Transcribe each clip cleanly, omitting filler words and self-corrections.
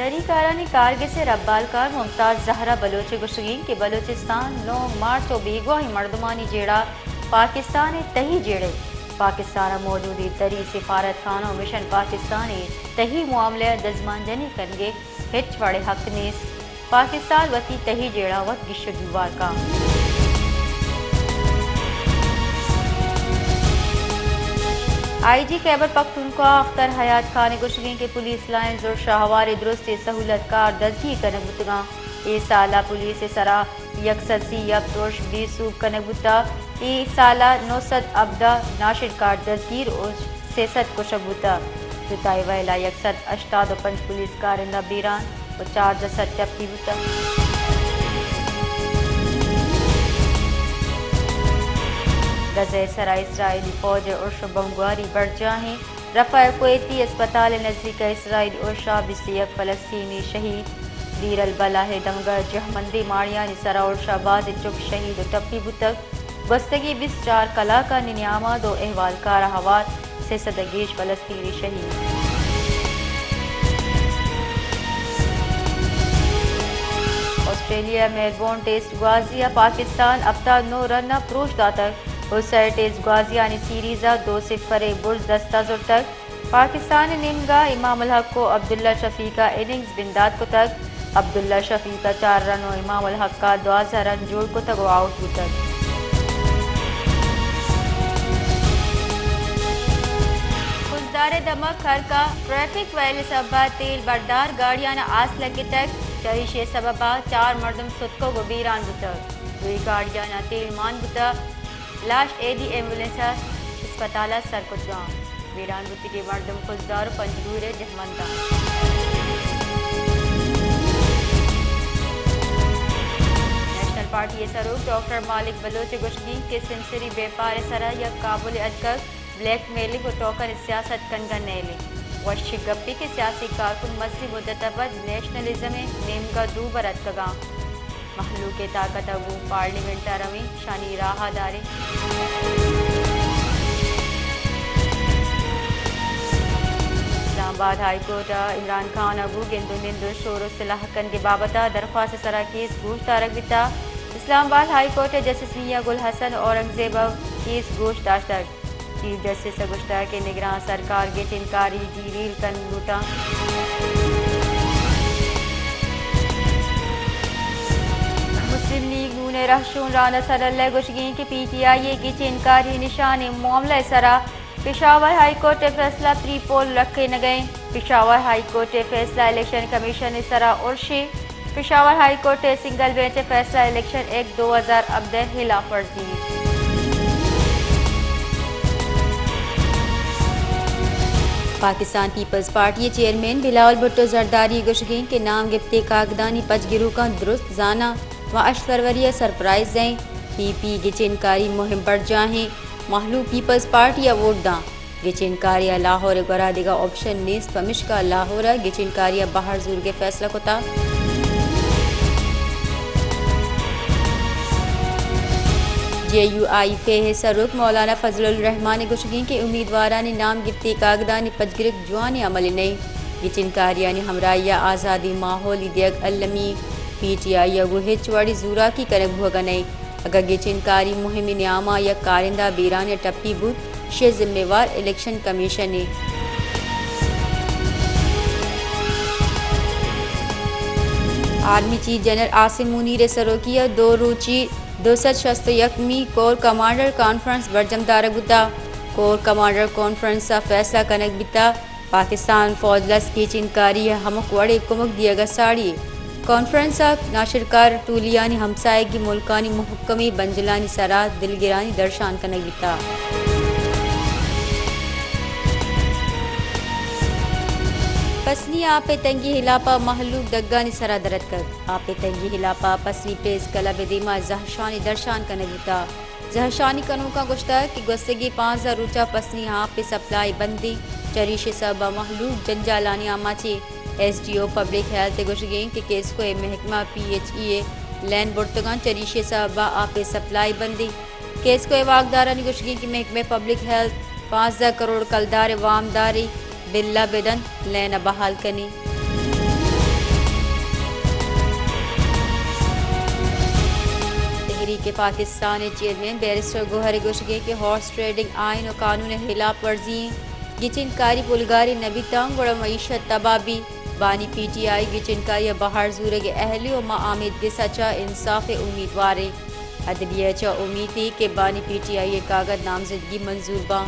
دری کارانی کارگی سے ربال کار ممتاز زہرا بلوچ گشگین کے بلوچستان لونگ مارچ و بیگواہی مردمانی جیڑا پاکستان تہی جیڑے پاکستان موجودی دری سفارت خانہ مشن پاکستانی تہی معاملہ دزمان جنی کنگے ہچ وڑے حق نیس پاکستان وتی تہی جیڑا وط گشگی وارکا آئی جی خیبر پختونخوا اختر حیات خان گشگین کے پولیس لائنز اور شاہوار درست سہولت کار دزگی کنک بتگاں ای سالہ پولیس سرا یکسد سی یب توش 20 سوب کنک بتا ای سالہ 900 ابدا ناشر کار دزگیر اور 600 کشک بتا جتائی ویلا یکسد 85 پولیس کارندہ بیران و 410 ٹپی بتا غزہ سرا اسرائیلی فوج عرش بمگواری بڑھ جاہیں رفع کویتی اسپتال نزدیک اسرائیل عرشا 21 فلسطینی شہید دیر البلاہ دمگر جہمندی ماڑیانی سرا عرشا باز چک شہید و ٹپی بتک گستگی 24 کلاکا ننیاما دو احوال کارا حوات 300 فلسطینی شہید آسٹریلیا میلبورن ٹیسٹ غازیہ پاکستان ابتا 9 رن پروش داتک حسر ٹیسٹ غازیانی سیریزہ 2-0 برز دستہ زر تک پاکستان نمگا امام الحق کو عبداللہ شفیع کا اننگز بنداد کو تک عبداللہ شفیع کا 4 رن و امام الحق کا 12 رن جوڑ کو تک و آؤٹ کو تک خزدار دمک خرکا ٹریفک وائرس ابا تیل بردار گاڑیانا آس لگے تک چریشے سببا 4 مردم سدکو گو بیران بتا دوئی گاڑیانا تیل مان بتا لاش ایڈی ایمبولینسا اسپتالہ سرکتگاں بیران بتی کے مردم خزدار پنجگور جہمندہ نیشنل پارٹی سروک ڈاکٹر مالک بلوچ گشگین کے سنسری بیپار سرا یا قابل ادکر بلیک میلنگ و ٹوکن سیاست کنگن نیلے وشی گپی کے سیاسی کارکن مزی مدت ابد نیشنلزم نیمگا دو برت کگاں محلوق طاقت ابو پارلیمنٹ روی شانی راہ دارے اسلام آباد ہائی کورٹ عمران خان ابو گندو نندو شور و صلاح کن کے بابتا درخواست سرا کیس گوشت تارک بتا اسلام آباد ہائی کورٹ جسٹس میاں گل حسن اورنگزیب کیس گوشت داشتک چیف جسٹس گشتہ کے نگراں سرکار گیٹ انکاری ڈیریل کن لوٹا مسلم لیگ نون رہشون رانا صدر اللہ گشگین کی پی ٹی آئی کی چینکاری نشان معاملہ سرا پشاور ہائی کورٹ فیصلہ پری پول رکھے نہ گئے پشاور ہائی کورٹ فیصلہ الیکشن کمیشن سرا عرشی Peshawar high court single bench فیصلہ الیکشن ایکٹ 2000 ابدے خلاف ورزی پاکستان پیپلز پارٹی چیئرمین بلاول بھٹو زرداری گشگین کے نام گفتے کاغدانی پچ گرو کا درست زانا و 8 فروری سرپرائز دیں پی پی گچنکاری مہم بڑھ جاہیں محلو پیپلز پارٹی ووٹ داں گچنکاریہ لاہور گرا دیگا آپشن نیست پمشکا لاہور گچنکاریہ باہر زور کے فیصلہ کتا جے یو آئی فے سروک مولانا فضل الرحمان گشگین کے امیدواران نام گفتی کاغدانی پجگرک جوان عمل نہیں گچنکاریانی ہمراہیہ آزادی ماحولی دیگ علمی پی ٹی آئی گو ہچ وڑی زورا کی کنک بھوگا نہیں اگر گچنکاری مہم نیاما یا کارندہ بیران یا ٹپی بود شے ذمہ وار الیکشن کمیشن نے army chief general Asim Munir سروکیہ 2 روچی 261 کور کمانڈر کانفرنس برجم دارک بتا کور کمانڈر کانفرنس سا فیصلہ کنک بتا پاکستان فوج لس کی چنکاری ہمک وڑے کمک دیا گا ساڑی کانفرنس ناشرکار ٹولیانی ہمسائے کی ملکانی محکمی بنجلانی سرا دلگرانی درشان کنک بتا پسنی آپ تنگی ہلاپا محلوق دگانی سرا درد کر آپ تنگی ہلاپا پسنی پریس کلب دیما زہشانی درشان کنک بتا زہشانی کنو کا گشتہ کی گستگی 5000 روچہ پسنی آپ سپلائی بندی چریش سبا محلوق جنجالانی آماچی S D O public health گشگین کے کیس کو محکمہ پی ایچ ای لین برتگان چریش سبا آپ سپلائی بندی کیس کو واقدارانی گشگین کی محکمہ پبلک ہیلتھ 15 کروڑ کلدار وام داری بلا بدن لین بحال کنی تحریک پاکستان چیئرمین بیرسٹر گوہر گوشگے کے ہارس ٹریڈنگ آئین و قانون خلاف ورزی گچنکاری پلگاری نبی تنگ اور معیشت تبابی بانی پی ٹی آئی گچنکاری بہار زورگ اہلی و معامد کے سچا انصاف امیدوار عدلیہ چا امید تھی کہ بانی پی ٹی آئی کاغذ نامزدگی منظور با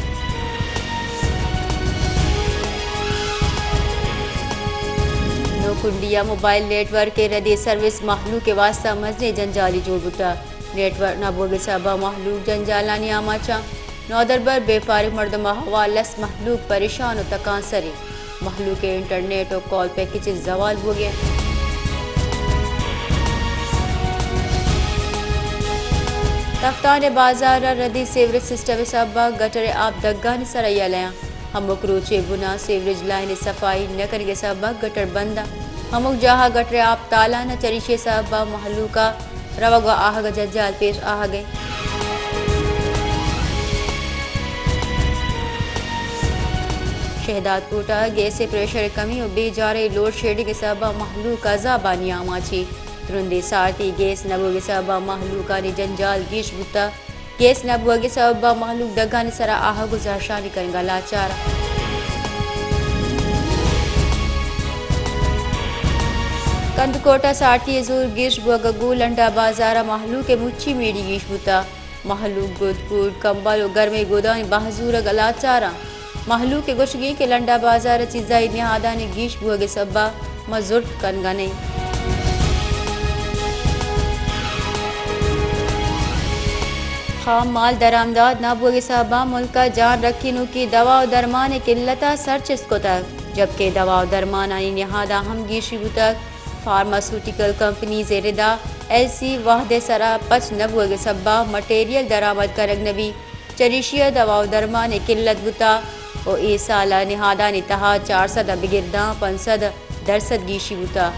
نو کنڈیا موبائل نیٹ ورک کے ردی سروس محلوق کے واسطہ مزنے جنجالی جوڑ بٹا نیٹ ورک نابوگ صحبہ محلوق جنجالانی آماچا نودربر بے فارغ مردمہ حوالس محلوق پریشان و تکان سرے محلوق کے انٹرنیٹ و کال پیکیجز زوال ہو گئے تفتان بازار ردی سیوریج سسٹم صحبہ گٹر آب دگانی سریا لیاں ہمک روچے گنا سیوریج لائن صفائی نہ کرگے صحبہ گٹر بندہ ہمک جہاں گٹر آب تالا نہ چریشے صحبہ محلوقہ روگو آہگ جنجال پیش آہگے شہداد کوٹا گیس پریشر کمی و بے جارے لوڈ شیڈنگ صحبہ محلوق عذابانی آماچی ترندے سارتی گیس نبوگ صحبہ محلوقانی جنجال گیش بوتا گیس نبوگ صحبہ محلوق دگانی سرا آہگ زہرشانی کرنگا لاچارا کند کوٹا سارتی زور گیش بوگا گولنڈا بازارا محلوق مچی میڈی گیش بوتا محلوق گودپور کمبل و گرمی گودانی بحضور گلاچارا محلوق کے گوشگی کے لنڈا بازار چیزائی نہادانی گیش بوگے سبا مزرٹ کنگانے خام مال درآمدات نہ بوگے صحبہ ملکہ جان رکھینوں کی دوا و درمان قلتا سرچس کو تک جبکہ دوا و درمان آنی نہادا ہم گیشی بو تک فارماسوٹیکل کمپنیز ردا ایسی وحدے سرا پچ نہ بوگے صحبہ مٹیریل درآمد کرگ نبی چریشیہ دوا و درمان قلت بوتا و ای سالہ نہادانی تہا 400 بگرداں 500% گیشی بوتا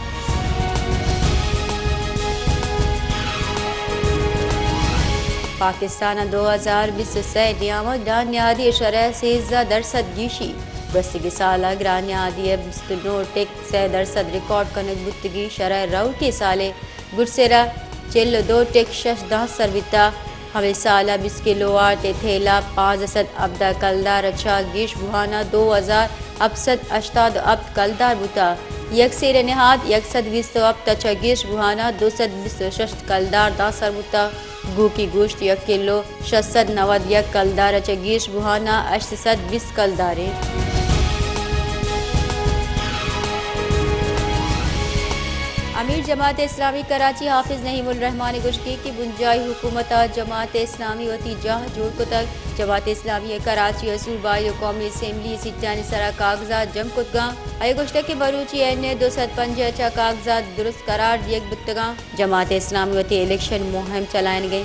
پاکستان 2023 نیامک دان نہادی شرح 13% گیشی بستگی سالہ گران نہادی 29% ریکارڈ کنگ بتگی شرح رو کے سالے گرسرہ 42.6 سرویتا ہمیں سالہ 20 کلو آٹے تھیلا 5% ابدا کلدار اچھا گیش بہانا 2000 اب کلدار بوتا یک سیر نہاد 120 اب تچا گیش بہانا 226 کلدار دا سر بوتا گو کی گوشت 1 کلو 690 یک کلدار اچھا گیش بہانا 820 کلداریں امیر جماعت اسلامی کراچی حافظ نعیم الرحمان گوشگی کی بنجائی حکومت جماعت اسلامی وتی جاہ جوڑ کو تک جماعت اسلامی کراچی اصول بائی و قومی اسمبلی سیٹانی سرا کاغذات جم کتگاں اے گوشتہ کے بروچی این 205 اچھا کاغذات درست قرار دیگ بتگاں جماعت اسلامی وتی الیکشن مہم چلائیں گئی